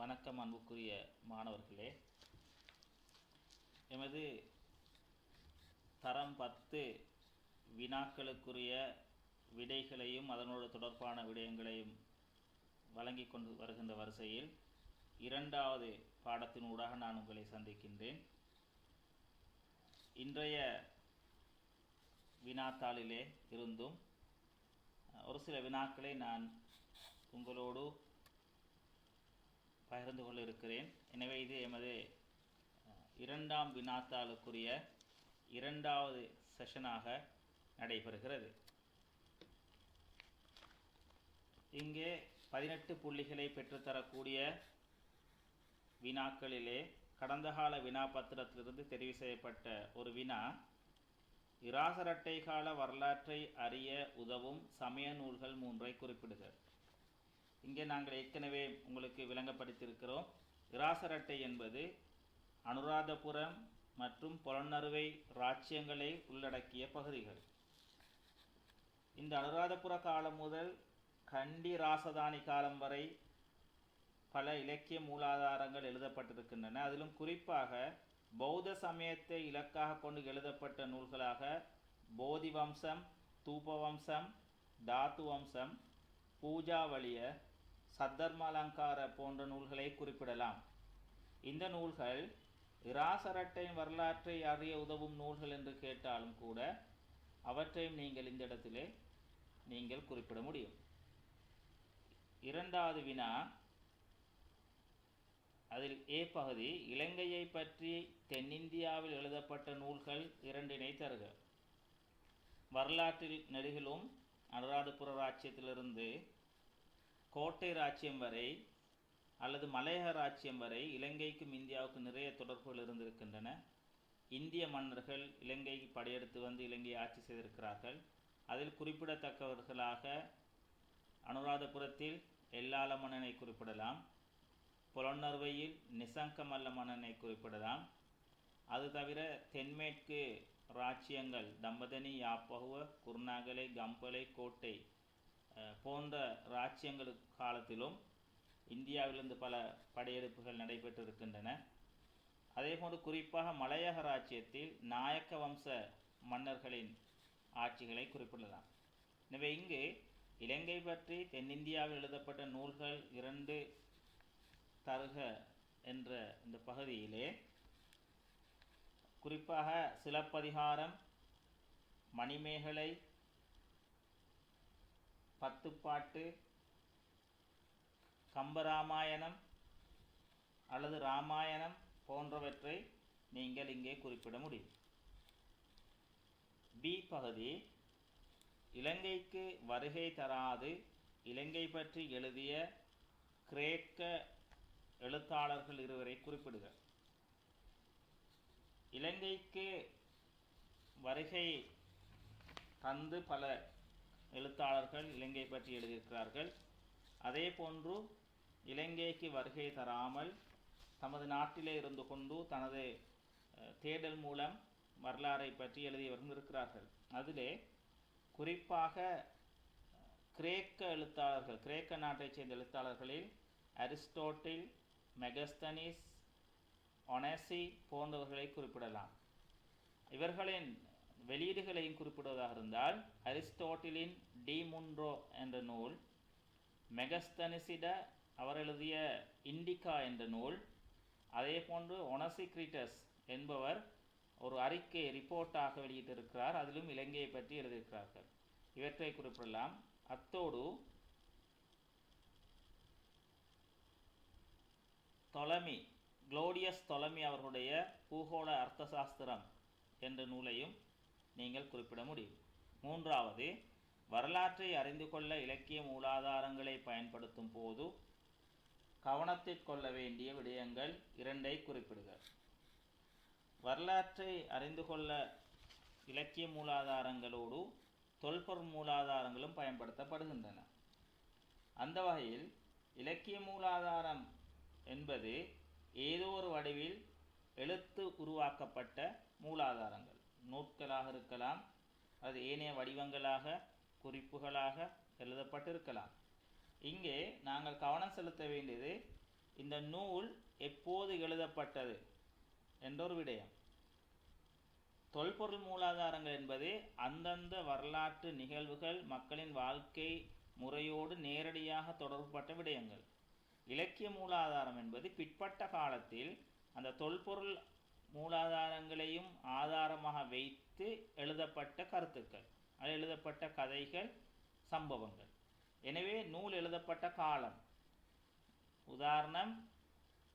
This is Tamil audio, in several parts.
வணக்கம் அன்புக்குரிய மாணவர்களே. எமது தரம் 10 வினாக்களுக்குரிய விடைகளையும் அதனோடு தொடர்பான விடயங்களையும் வழங்கி கொண்டு வருகின்ற வரிசையில் இரண்டாவது பாடத்தினூடாக நான் உங்களை சந்திக்கின்றேன். இன்றைய வினாத்தாளிலே இருந்தும் ஒரு சில வினாக்களை நான் உங்களோடு பகிர்ந்து கொள்ள இருக்கிறேன். எனவே இது எமது இரண்டாம் வினாத்தாளுக்குரிய இரண்டாவது செஷனாக நடைபெறுகிறது. இங்கே 18 புள்ளிகளை பெற்றுத்தரக்கூடிய வினாக்களிலே கடந்த கால வினாபத்திரத்திலிருந்து தெரிவு செய்யப்பட்ட ஒரு வினா, இராசரட்டை கால வரலாற்றை அறிய உதவும் சமய நூல்கள் 3ஐ குறிப்பிடுகிறது. இங்கே நாங்கள் ஏற்கனவே உங்களுக்கு விளங்கப்படுத்தியிருக்கிறோம். இராசரட்டை என்பது அனுராதபுரம் மற்றும் பொலன்னறுவை இராச்சியங்களை உள்ளடக்கிய பகுதிகள். இந்த அனுராதபுர காலம் முதல் கண்டி ராசதானி காலம் வரை பல இலக்கிய மூலாதாரங்கள் எழுதப்பட்டிருக்கின்றன. அதிலும் குறிப்பாக பௌத்த சமயத்தை இலக்காக கொண்டு எழுதப்பட்ட நூல்களாக போதி வம்சம், தூபவம்சம், தாத்து வம்சம், பூஜாவளிய, சத்தர்ம அலங்கார போன்ற நூல்களை குறிப்பிடலாம். இந்த நூல்கள் இராசரட்டையின் வரலாற்றை அறிய உதவும் நூல்கள் என்று கேட்டாலும் கூட அவற்றையும் நீங்கள் இந்த இடத்திலே நீங்கள் குறிப்பிட முடியும். இரண்டாவது வினா, அதில் ஏ பகுதி, இலங்கையை பற்றி தென்னிந்தியாவில் எழுதப்பட்ட நூல்கள் 2 தருக. வரலாற்றில் நெடுகிலும் அனுராதபுர இராச்சியத்திலிருந்து கோட்டை இராச்சியம் வரை அல்லது மலையக இராச்சியம் வரை இலங்கைக்கும் இந்தியாவுக்கும் நிறைய தொடர்புகள் இருந்திருக்கின்றன. இந்திய மன்னர்கள் இலங்கைக்கு படையெடுத்து வந்து இலங்கையை ஆட்சி செய்திருக்கிறார்கள். அதில் குறிப்பிடத்தக்கவர்களாக அனுராதபுரத்தில் எல்லாள மன்னனை குறிப்பிடலாம், பொலன்னறுவையில் நிசங்கமல்ல மன்னனை குறிப்பிடலாம். அது தவிர தென்மேற்கு இராச்சியங்கள் தம்பதனி, யாப்பகுவ, குருநாகலை, கம்பளை, கோட்டை போன்ற இராச்சியங்கள் காலத்திலும் இந்தியாவிலிருந்து பல படையெடுப்புகள் நடைபெற்றிருக்கின்றன. அதேபோன்று குறிப்பாக மலையக இராச்சியத்தில் நாயக்க வம்ச மன்னர்களின் ஆட்சிகளை குறிப்பிடலாம். எனவே இங்கு இலங்கை பற்றி தென்னிந்தியாவில் எழுதப்பட்ட நூல்கள் 2 தருக என்ற இந்த பகுதியிலே குறிப்பாக சிலப்பதிகாரம், மணிமேகலை, பத்துப்பாட்டு, கம்பராமாயணம் அல்லது இராமாயணம் போன்றவற்றை நீங்கள் இங்கே குறிப்பிட முடியும். பி பகுதி, இலங்கைக்கு வருகை தராது இலங்கை பற்றி எழுதிய கிரேக்க எழுத்தாளர்கள் 2 குறிப்பிடுக. இலங்கைக்கு வருகை தந்து பல எழுத்தாளர்கள் இலங்கை பற்றி எழுதியிருக்கிறார்கள். அதே போன்று இலங்கைக்கு வருகை தராமல் தமது நாட்டிலே இருந்து கொண்டு தனது தேடல் மூலம் வரலாறை பற்றி எழுதியவர்கள் இருக்கிறார்கள். அதிலே குறிப்பாக கிரேக்க எழுத்தாளர்கள், கிரேக்க நாட்டைச் சேர்ந்த எழுத்தாளர்களில் அரிஸ்டோட்டில், மெகஸ்தனிஸ், ஒனேசி போன்றவர்களை குறிப்பிடலாம். இவர்களின் வெளியீடுகளையும் குறிப்பிடுவதாக இருந்தால் அரிஸ்டோட்டிலின் டி முன்ட்ரோ என்ற நூல், மெகஸ்தனிசிட அவர் எழுதிய இண்டிகா என்ற நூல், அதே போன்று ஒனசிக்ரிட்டஸ் என்பவர் ஒரு அறிக்கை ரிப்போர்ட்டாக வெளியிட்டிருக்கிறார். அதிலும் இலங்கையை பற்றி எழுதியிருக்கிறார்கள். இவற்றை குறிப்பிடலாம். அத்தோடு தொலமி, குளோடியஸ் தொலமி அவர்களுடைய பூகோள அர்த்தசாஸ்திரம் என்ற நூலையும் நீங்கள் குறிப்பிட முடியும். மூன்றாவது, வரலாற்றை அறிந்து கொள்ள இலக்கிய மூலாதாரங்களை பயன்படுத்தும் போது கவனத்தில் கொள்ள வேண்டிய விடயங்கள் 2ஐ குறிப்பிடுக. வரலாற்றை அறிந்து கொள்ள இலக்கிய மூலாதாரங்களோடு தொல்பொருள் மூலாதாரங்களும் பயன்படுத்தப்படுகின்றன. அந்த வகையில் இலக்கிய மூலாதாரம் என்பது ஏதோ ஒரு வடிவில் எழுத்து உருவாக்கப்பட்ட மூலாதாரங்கள், நூட்களாக இருக்கலாம், அது ஏனைய வடிவங்களாக குறிப்புகளாக எழுதப்பட்டிருக்கலாம். இங்கே நாங்கள் கவனம் செலுத்த வேண்டியது இந்த நூல் எப்போது எழுதப்பட்டது என்றொரு விடயம். தொல்பொருள் மூலாதாரங்கள் என்பது அந்தந்த வரலாற்று நிகழ்வுகள் மக்களின் வாழ்க்கை முறையோடு நேரடியாக தொடர்புபட்ட விடயங்கள். இலக்கிய மூலாதாரம் என்பது பிற்பட்ட காலத்தில் அந்த தொல்பொருள் மூலாதாரங்களையும் ஆதாரமாக வைத்து எழுதப்பட்ட கருத்துக்கள், அது எழுதப்பட்ட கதைகள், சம்பவங்கள். எனவே நூல் எழுதப்பட்ட காலம், உதாரணம்,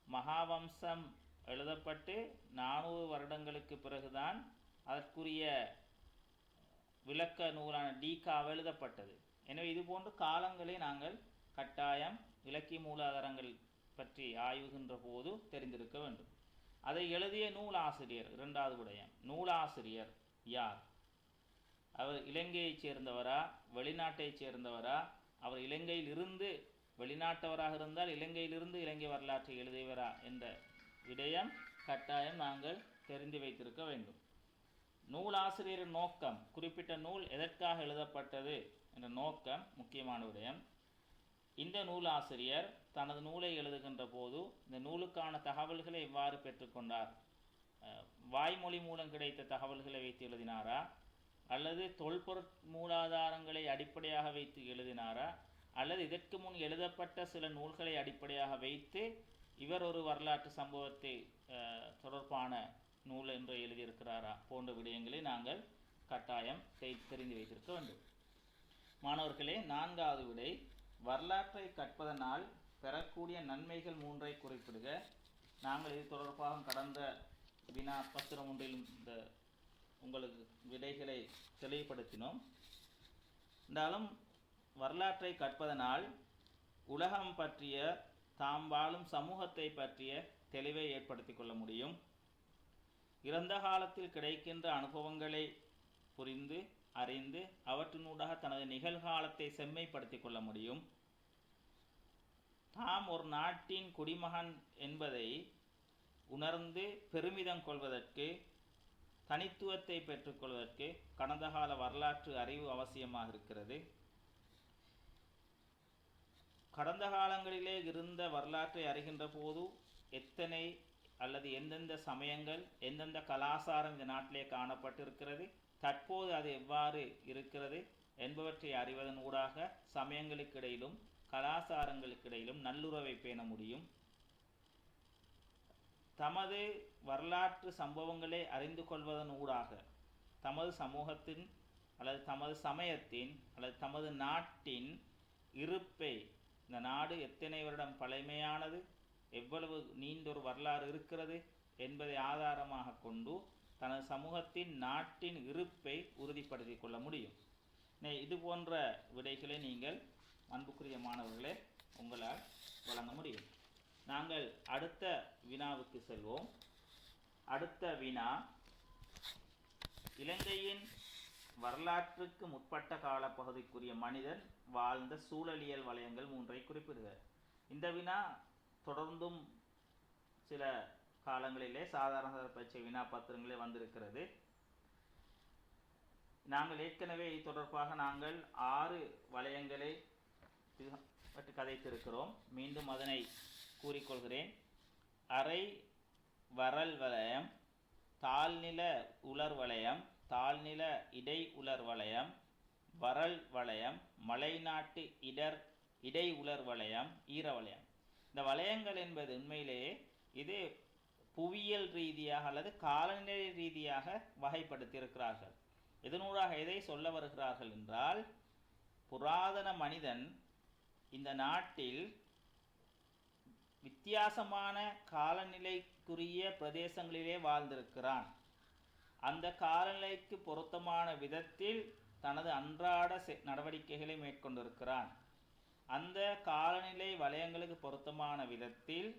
மகாவம்சம் எழுதப்பட்டு 400 வருடங்களுக்கு பிறகுதான் அதற்குரிய விளக்க நூலான டீகாவை எழுதப்பட்டது. எனவே இதுபோன்ற காலங்களை நாங்கள் கட்டாயம் இலக்கிய மூலாதாரங்கள் பற்றி ஆய்வுகின்ற போது தெரிந்திருக்க வேண்டும். அதை எழுதிய நூலாசிரியர், இரண்டாவது விடயம், நூலாசிரியர் யார்? அவர் இலங்கையைச் சேர்ந்தவரா, வெளிநாட்டைச் சேர்ந்தவரா? அவர் இலங்கையில் இருந்து வெளிநாட்டவராக இருந்தால் இலங்கையிலிருந்து இலங்கை வரலாற்றை எழுதியவரா என்ற விடயம் கட்டாயம் நாங்கள் தெரிந்து வைத்திருக்க வேண்டும். நூலாசிரியரின் நோக்கம், குறிப்பிட்ட நூல் எதற்காக எழுதப்பட்டது என்ற நோக்கம் முக்கியமான விடயம். இந்த நூலாசிரியர் தனது நூலை எழுதுகின்ற போது இந்த நூலுக்கான தகவல்களை எவ்வாறு பெற்றுக்கொண்டார்? வாய்மொழி மூலம் கிடைத்த தகவல்களை வைத்து எழுதினாரா, அல்லது தொல்பொருள் மூலாதாரங்களை அடிப்படையாக வைத்து எழுதினாரா, அல்லது இதற்கு முன் எழுதப்பட்ட சில நூல்களை அடிப்படையாக வைத்து இவர் ஒரு வரலாற்று சம்பவத்தை தொடர்பான நூல் என்று எழுதியிருக்கிறாரா போன்ற விடயங்களை நாங்கள் கட்டாயம் தெரிந்து வைத்திருக்க வேண்டும். மாணவர்களே, 4வது விடை, வரலாற்றை கற்பதனால் பெறக்கூடிய நன்மைகள் 3ஐ குறிப்பிடுக. நாங்கள் இது தொடர்பாக கடந்த வினா பத்திரம் ஒன்றிலும் இந்த உங்களுக்கு விடைகளை தெளிவுபடுத்தினோம். இருந்தாலும் வரலாற்றை கற்பதனால் உலகம் பற்றிய, தாம் வாழும் சமூகத்தை பற்றிய தெளிவை ஏற்படுத்தி கொள்ள முடியும். இறந்த காலத்தில் கிடைக்கின்ற அனுபவங்களை புரிந்து அறிந்து அவற்றினூடாக தனது நிகழ்காலத்தை செம்மைப்படுத்தி கொள்ள முடியும். தாம் ஒரு நாட்டின் குடிமகன் என்பதை உணர்ந்து பெருமிதம் கொள்வதற்கு, தனித்துவத்தை பெற்றுக்கொள்வதற்கு கடந்த கால வரலாற்று அறிவு அவசியமாக இருக்கிறது. கடந்த காலங்களிலே இருந்த வரலாற்றை அறிகின்ற போது எத்தனை அல்லது எந்தெந்த சமயங்கள், எந்தெந்த கலாச்சாரம் இந்த நாட்டிலே காணப்பட்டிருக்கிறது, தற்போது அது எவ்வாறு இருக்கிறது என்பவற்றை அறிவதன் ஊடாக சமயங்களுக்கு இடையிலும் கலாச்சாரங்களுக்கு இடையிலும் நல்லுறவை பேண முடியும். தமது வரலாற்று சம்பவங்களை அறிந்து கொள்வதன் ஊடாக தமது சமூகத்தின் அல்லது தமது சமயத்தின் அல்லது தமது நாட்டின் இருப்பை, இந்த நாடு எத்தனை வருடம் பழமையானது, எவ்வளவு நீண்டொரு வரலாறு இருக்கிறது என்பதை ஆதாரமாக கொண்டு தனது சமூகத்தின், நாட்டின் இருப்பை உறுதிப்படுத்தி கொள்ள முடியும். இது போன்ற விடைகளை நீங்கள் அன்புக்குரிய மாணவர்களே உங்களால் வழங்க முடியும். நாங்கள் அடுத்த வினாவுக்கு செல்வோம். அடுத்த வினா, இலங்கையின் வரலாற்றுக்கு முற்பட்ட காலப்பகுதிக்குரிய மனிதன் வாழ்ந்த சூழலியல் வலயங்கள் 3ஐ குறிப்பிடுக. இந்த வினா தொடர்ந்தும் சில காலங்களிலே சாதாரண பரீட்சை வினா பத்திரங்களே வந்திருக்கிறது. நாங்கள் ஏற்கனவே இது தொடர்பாக நாங்கள் 6 வலயங்களை பற்றி கதைத்திருக்கிறோம். மீண்டும் அதனை கூறிக்கொள்கிறேன். அரை வரல் வலயம், தாழ்நில உலர் வலயம், தாழ்நில இடை உலர் வலயம், வரல் வலயம், மலைநாட்டு இடை உலர் வலயம், ஈர வலயம். இந்த வலயங்கள் என்பது உண்மையிலேயே இது புவியியல் ரீதியாக அல்லது காலநிலை ரீதியாக வகைப்படுத்தியிருக்கிறார்கள். இதனூடாக எதை சொல்ல வருகிறார்கள் என்றால், புராதன மனிதன் இந்த நாட்டில் வித்தியாசமான காலநிலைக்குரிய பிரதேசங்களிலே வாழ்ந்திருக்கிறான். அந்த காலநிலைக்கு பொருத்தமான விதத்தில் தனது அன்றாட நடவடிக்கைகளை மேற்கொண்டிருக்கிறான். அந்த காலநிலை வலயங்களுக்கு பொருத்தமான விதத்தில்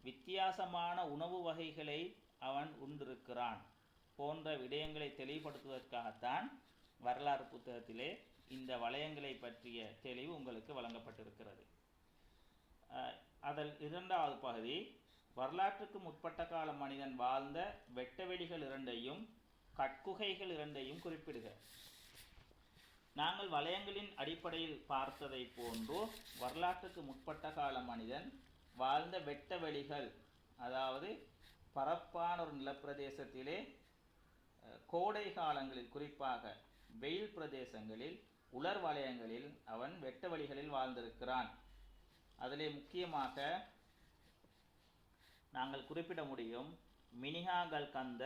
வித்தியாசமான உணவு வகைகளை அவன் உண்டிருக்கிறான் போன்ற விடயங்களை தெளிவுபடுத்துவதற்காகத்தான் வரலாறு புத்தகத்திலே இந்த வலயங்களை பற்றிய தெளிவு உங்களுக்கு வழங்கப்பட்டிருக்கிறது. அதில் 2வது பகுதி, வரலாற்றுக்கு முற்பட்ட கால மனிதன் வாழ்ந்த வெட்டவெளிகள் 2ஐயும் கட்குகைகள் 2ஐயும் குறிப்பிடுக. நாங்கள் வலயங்களின் அடிப்படையில் பார்த்ததை போன்று வரலாற்றுக்கு முற்பட்ட கால மனிதன் வாழ்ந்த வெட்ட வெளிகள், அதாவது பரப்பான ஒரு நிலப்பிரதேசத்திலே கோடை காலங்களில், குறிப்பாக வெயில் பிரதேசங்களில், உலர் வலயங்களில் அவன் வெட்ட வெளிகளில் வாழ்ந்திருக்கிறான். அதிலே முக்கியமாக நாங்கள் குறிப்பிட முடியும் மினிஹாகல் கந்த,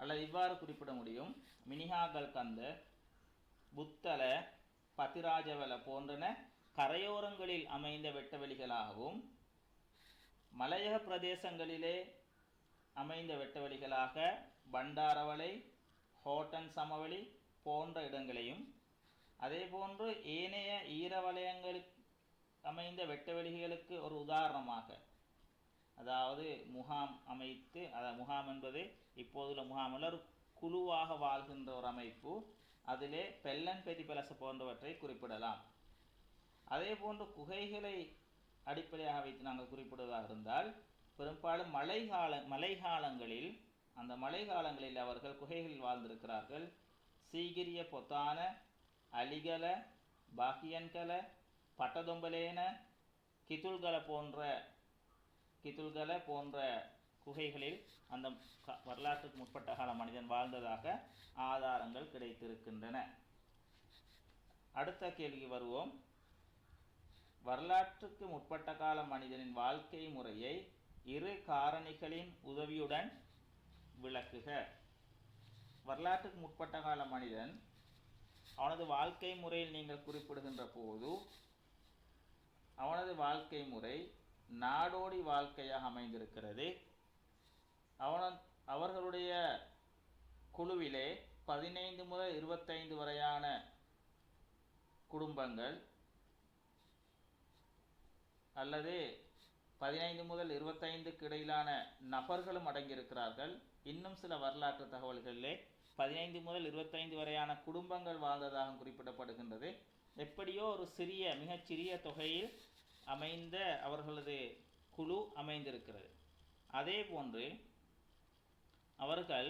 அல்லது இவ்வாறு குறிப்பிட முடியும் மினிஹாகல் கந்த, புத்தல, பதிராஜவல போன்றன கரையோரங்களில் அமைந்த வெட்டவெளிகளாகவும், மலையக பிரதேசங்களிலே அமைந்த வெட்டவெளிகளாக பண்டாரவளை, ஹோட்டன் சமவெளி போன்ற இடங்களையும், அதே போன்று ஏனைய ஈரவலயங்களுக்கு அமைந்த வெட்டவெளிகளுக்கு ஒரு உதாரணமாக, அதாவது முகாம் அமைத்து, முகாம் என்பது இப்போதுள்ள முகாமில் ஒரு குழுவாக வாழ்கின்ற ஒரு அமைப்பு, அதிலே பெல்லன் பெதிபலச போன்றவற்றை குறிப்பிடலாம். அதே போன்று குகைகளை அடிப்படையாக வைத்து நாங்கள் குறிப்பிடுவதாக இருந்தால், பெரும்பாலும் மழைக்காலங்களில் அந்த மழைக்காலங்களில் அவர்கள் குகைகளில் வாழ்ந்திருக்கிறார்கள். சீகிரிய பொத்தான, அலிகல, பாகியன்கல, பட்டதொம்பலேன, கிதுல்கல போன்ற குகைகளில் அந்த வரலாற்றுக்கு முற்பட்ட கால மனிதன் வாழ்ந்ததாக ஆதாரங்கள் கிடைத்திருக்கின்றன. அடுத்த கேள்விக்கு வருவோம். வரலாற்றுக்கு முற்பட்ட கால மனிதனின் வாழ்க்கை முறையை இரு காரணிகளின் உதவியுடன் விளக்குக. வரலாற்றுக்கு முற்பட்ட கால மனிதன் அவனது வாழ்க்கை முறையில் நீங்கள் குறிப்பிடுகின்ற போது அவனது வாழ்க்கை முறை நாடோடி வாழ்க்கையாக அமைந்திருக்கிறது. அவர்களுடைய குழுவிலே 15 முதல் 25 வரையான குடும்பங்கள், அல்லது 15 முதல் 25க்கு இடையிலான நபர்களும் அடங்கியிருக்கிறார்கள். இன்னும் சில வரலாற்று தகவல்களிலே 15 முதல் 25 வரையான குடும்பங்கள் வாழ்ந்ததாக குறிப்பிடப்படுகின்றது. எப்படியோ ஒரு மிகச்சிறிய தொகையில் அமைந்த அவர்களது குழு அமைந்திருக்கிறது. அதே போன்று அவர்கள்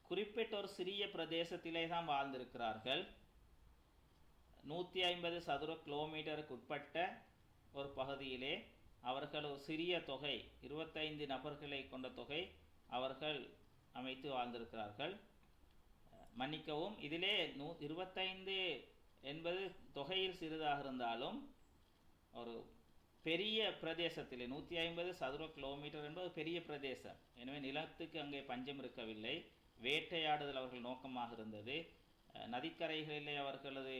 குறிப்பிட்ட ஒரு சிறிய பிரதேசத்திலே தான் வாழ்ந்திருக்கிறார்கள். 150 சதுர கிலோமீட்டருக்கு உட்பட்ட ஒரு பகுதியிலே அவர்கள் ஒரு சிறிய தொகை, 25 நபர்களை கொண்ட தொகை அவர்கள் அமைத்து வாழ்ந்திருக்கிறார்கள். மன்னிக்கவும், இதிலே 25 என்பது தொகையில் சிறிதாக இருந்தாலும் ஒரு பெரிய பிரதேசத்திலே 150 சதுர கிலோமீட்டர் என்பது பெரிய பிரதேசம். எனவே நிலத்துக்கு அங்கே பஞ்சம் இருக்கவில்லை. வேட்டையாடுதல் அவர்கள் நோக்கமாக இருந்தது. நதிக்கரைகளிலே அவர்களது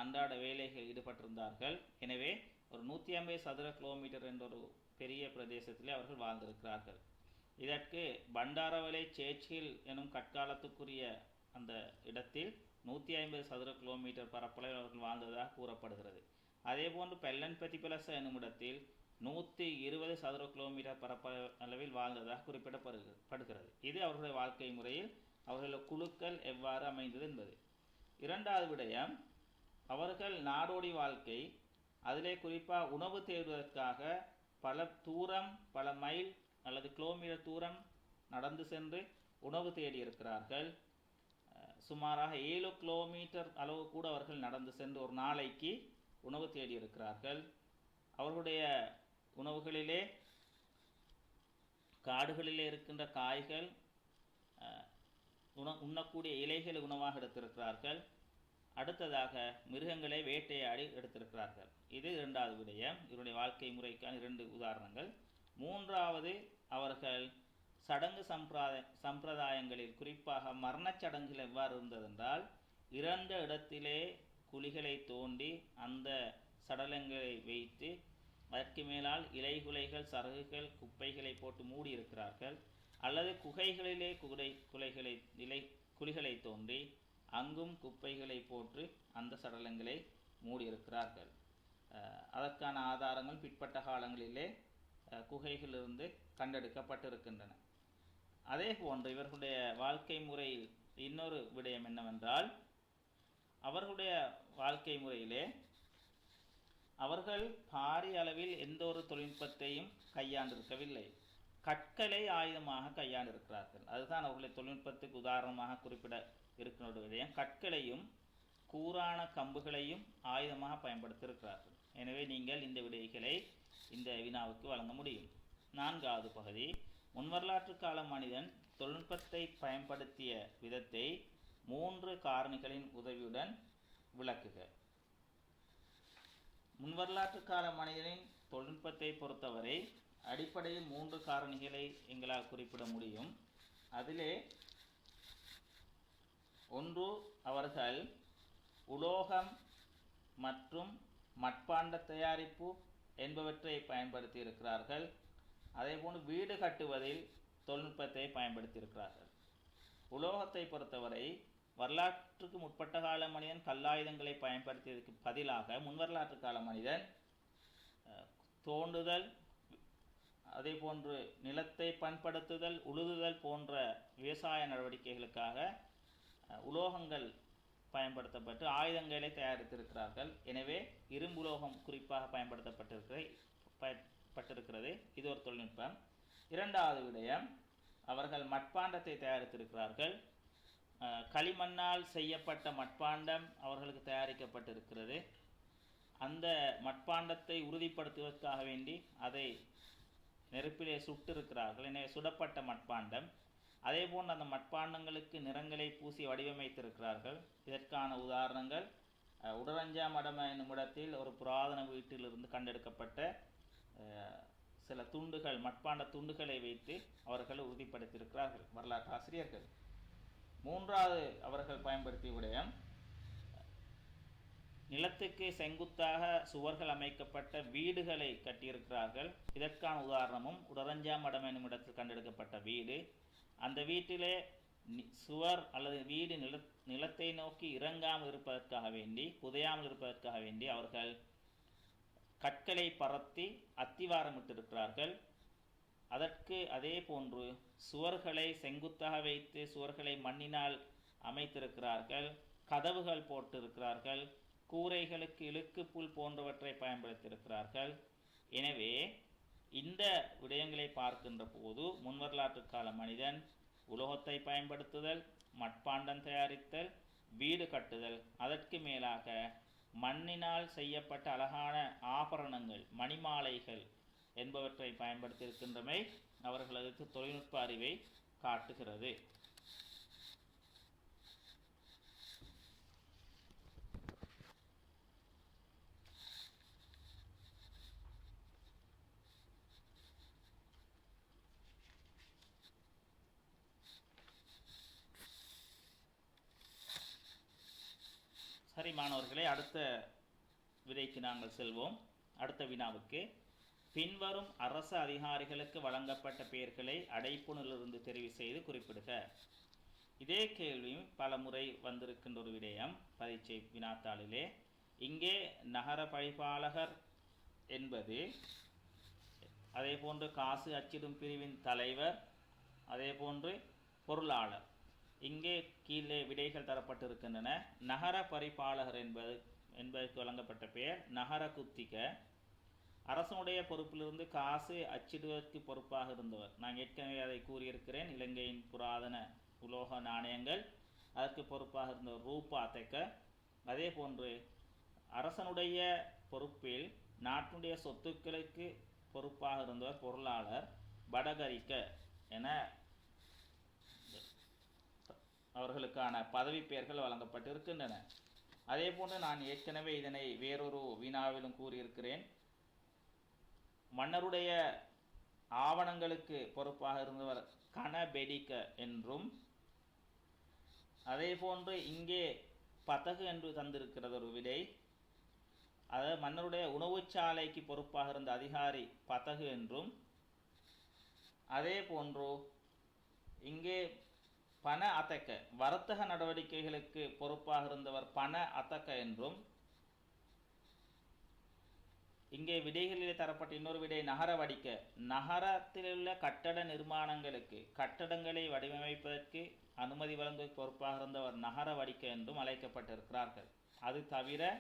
அன்றாட வேலைகள் ஈடுபட்டிருந்தார்கள். எனவே ஒரு 150 சதுர கிலோமீட்டர் என்ற ஒரு பெரிய பிரதேசத்திலே அவர்கள் வாழ்ந்திருக்கிறார்கள். இதற்கு பண்டாரவளை சேச்சில் எனும் கற்காலத்துக்குரிய அந்த இடத்தில் 150 சதுர கிலோமீட்டர் பரப்பளவில் அவர்கள் வாழ்ந்ததாக கூறப்படுகிறது. அதே போன்று பெல்லன் பெதிபலச எனும் இடத்தில் 120 சதுர கிலோமீட்டர் பரப்பளவில் வாழ்ந்ததாக குறிப்பிடப்படுகிறது. இது அவர்களுடைய வாழ்க்கை முறையில் அவர்களுடைய குழுக்கள் எவ்வாறு அமைந்தது என்பது. இரண்டாவது விடயம், அவர்கள் நாடோடி வாழ்க்கை. அதிலே குறிப்பாக உணவு தேடுவதற்காக பல மைல் அல்லது கிலோமீட்டர் தூரம் நடந்து சென்று உணவு தேடியிருக்கிறார்கள். சுமாராக 7 கிலோமீட்டர் அளவு கூட அவர்கள் நடந்து சென்று ஒரு நாளைக்கு உணவு தேடியிருக்கிறார்கள். அவர்களுடைய உணவுகளிலே காடுகளிலே இருக்கின்ற காய்கள், உண்ணக்கூடிய இலைகளை உணவாக எடுத்திருக்கிறார்கள். அடுத்ததாக மிருகங்களை வேட்டையாடி எடுத்திருக்கிறார்கள். இது இரண்டாவது விடயம். இவருடைய வாழ்க்கை முறைக்கான 2 உதாரணங்கள். மூன்றாவது, அவர்கள் சடங்கு சம்பிரதாயங்களில், குறிப்பாக மரணச் சடங்குகள் எவ்வாறு இருந்ததென்றால், இறந்த இடத்திலே குழிகளை தோண்டி அந்த சடலங்களை வைத்து அதற்கு மேலால் இலைகுலைகள், சருகுகள், குப்பைகளை போட்டு மூடி இருக்கிறார்கள். அல்லது குகைகளிலே குழிகளை தோண்டி அங்கும் குப்பைகளை போட்டு அந்த சடலங்களை மூடியிருக்கிறார்கள். அதற்கான ஆதாரங்கள் பிற்பட்ட காலங்களிலே குகைகளிலிருந்து கண்டெடுக்கப்பட்டிருக்கின்றன. அதே போன்று இவர்களுடைய வாழ்க்கை முறையில் இன்னொரு விடயம் என்னவென்றால், அவர்களுடைய வாழ்க்கை முறையிலே அவர்கள் பாரிய அளவில் எந்த ஒரு தொழில்நுட்பத்தையும் கையாண்டிருக்கவில்லை. கற்களை ஆயுதமாக கையாண்டிருக்கிறார்கள். அதுதான் அவர்களுடைய தொழில்நுட்பத்துக்கு உதாரணமாக குறிப்பிட இருக்கிற விடயம். கற்களையும் கூரான கம்புகளையும் ஆயுதமாக பயன்படுத்தியிருக்கிறார்கள். எனவே நீங்கள் இந்த விடைகளை இந்த வினாவுக்கு வழங்க முடியும். 4வது பகுதி, முன்வரலாற்று கால மனிதன் தொழில்நுட்பத்தை பயன்படுத்திய விதத்தை 3 காரணிகளின் உதவியுடன் விளக்குக. முன்வரலாற்று கால மனிதனின் தொழில்நுட்பத்தை பொறுத்தவரை அடிப்படையில் 3 காரணிகளை எங்களால் குறிப்பிட முடியும். அதிலே ஒன்று, அவர்கள் உலோகம் மற்றும் மட்பாண்ட தயாரிப்பு என்பவற்றை பயன்படுத்தி இருக்கிறார்கள். அதேபோன்று வீடு கட்டுவதில் தொழில்நுட்பத்தை பயன்படுத்தி இருக்கிறார்கள். உலோகத்தை பொறுத்தவரை வரலாற்றுக்கு முற்பட்ட கால மனிதன் கல்லாயுதங்களை பயன்படுத்தியதற்கு பதிலாக முன்வரலாற்று கால மனிதன் தோண்டுதல், அதே போன்று நிலத்தை பண்படுத்துதல், உழுதுதல் போன்ற விவசாய நடவடிக்கைகளுக்காக உலோகங்கள் பயன்படுத்தப்பட்டு ஆயுதங்களை தயாரித்திருக்கிறார்கள். எனவே இரும்புலோகம் குறிப்பாக பயன்படுத்தப்பட்டிருக்கிறது. இது ஒரு தொழில்நுட்பம். 2வது விடயம், அவர்கள் மட்பாண்டத்தை தயாரித்திருக்கிறார்கள். களிமண்ணால் செய்யப்பட்ட மட்பாண்டம் அவர்களுக்கு தயாரிக்கப்பட்டிருக்கிறது. அந்த மட்பாண்டத்தை உறுதிப்படுத்துவதற்காக வேண்டி அதை நெருப்பிலே சுட்டிருக்கிறார்கள். எனவே சுடப்பட்ட மட்பாண்டம். அதே போன்று அந்த மட்பாண்டங்களுக்கு நிறங்களை பூசி வடிவமைத்திருக்கிறார்கள். இதற்கான உதாரணங்கள் உடரஞ்சா மடம் என்னும் இடத்தில் ஒரு புராதன வீட்டிலிருந்து கண்டெடுக்கப்பட்ட சில துண்டுகள், மட்பாண்ட துண்டுகளை வைத்து அவர்கள் உறுதிப்படுத்தியிருக்கிறார்கள் வரலாற்று ஆசிரியர்கள். 3வது அவர்கள் பயன்படுத்திய விடயம், நிலத்துக்கு செங்குத்தாக சுவர்கள் அமைக்கப்பட்ட வீடுகளை கட்டியிருக்கிறார்கள். இதற்கான உதாரணமும் உடரஞ்சா மடம் என்னும் இடத்தில் கண்டெடுக்கப்பட்ட வீடு. அந்த வீட்டிலே சுவர் அல்லது வீடு நிலத்தை நோக்கி இறங்காமல் இருப்பதற்காக வேண்டி, புதையாமல் இருப்பதற்காக வேண்டி அவர்கள் கற்களை பரத்தி அத்திவாரமிட்டிருக்கிறார்கள். அதற்கு அதே போன்று சுவர்களை செங்குத்தாக வைத்து சுவர்களை மண்ணினால் அமைத்திருக்கிறார்கள். கதவுகள் போட்டிருக்கிறார்கள். கூரைகளுக்கு இழுக்கு புல் போன்றவற்றை பயன்படுத்தியிருக்கிறார்கள். எனவே இந்த விடயங்களை பார்க்கின்ற போது முன்வரலாற்று கால மனிதன் உலோகத்தை பயன்படுத்துதல், மட்பாண்டம் தயாரித்தல், வீடு கட்டுதல், அதற்கு மேலாக மண்ணினால் செய்யப்பட்ட அழகான ஆபரணங்கள், மணிமாலைகள் என்பவற்றை பயன்படுத்தியிருக்கின்றமை அவர்களது தொழில்நுட்ப அறிவை காட்டுகிறது. சரி மாணவர்களே, அடுத்த விடைக்கு நாங்கள் செல்வோம். அடுத்த வினாவுக்கு, பின்வரும் அரசு அதிகாரிகளுக்கு வழங்கப்பட்ட பெயர்களை அடைப்புணிலிருந்து தெரிவு செய்து குறிப்பிடுக. இதே கேள்வியும் பல முறை வந்திருக்கின்ற ஒரு விடயம் பரீட்சை வினாத்தாளிலே. இங்கே நகர பணிப்பாளர் என்பது, அதே போன்று காசு அச்சிடும் பிரிவின் தலைவர், அதே போன்று பொருளாளர். இங்கே கீழே விடைகள் தரப்பட்டிருக்கின்றன. நகர பரிபாலகர் என்பதற்கு வழங்கப்பட்ட பெயர் நகர குத்திக. அரசனுடைய பொறுப்பிலிருந்து காசு அச்சிடுவதற்கு பொறுப்பாக இருந்தவர். நான் ஏற்கனவே அதை கூறியிருக்கிறேன். இலங்கையின் புராதன உலோக நாணயங்கள் அதற்கு பொறுப்பாக இருந்தவர் ரூபா தெக்க. அதே போன்று அரசனுடைய பொறுப்பில் நாட்டினுடைய சொத்துக்களுக்கு பொறுப்பாக இருந்தவர் பொருளாளர் படகரிக்க என அவர்களுக்கான பதவி பெயர்கள் வழங்கப்பட்டிருக்கின்றன. அதே போன்று நான் ஏற்கனவே இதனை வேறொரு வினாவிலும் கூறியிருக்கிறேன். மன்னருடைய ஆவணங்களுக்கு பொறுப்பாக இருந்தவர் கணபெடிக்க என்றும், அதே போன்று இங்கே பதகு என்று தந்திருக்கிறது ஒரு விடை. அதாவது மன்னருடைய உணவுச்சாலைக்கு பொறுப்பாக இருந்த அதிகாரி பதகு என்றும், அதே போன்று இங்கே பண அத்தக்க வர்த்தக நடவடிக்கைகளுக்கு பொறுப்பாக இருந்தவர் பண அத்தக்க என்றும், இங்கே விடைகளிலே தரப்பட்ட இன்னொரு விடை நகர வடிக்க, நகரத்திலுள்ள கட்டட நிர்மாணங்களுக்கு, கட்டடங்களை வடிவமைப்பதற்கு அனுமதி வழங்க பொறுப்பாக இருந்தவர் நகர வடிக்க என்றும் அழைக்கப்பட்டிருக்கிறார்கள். அது தவிர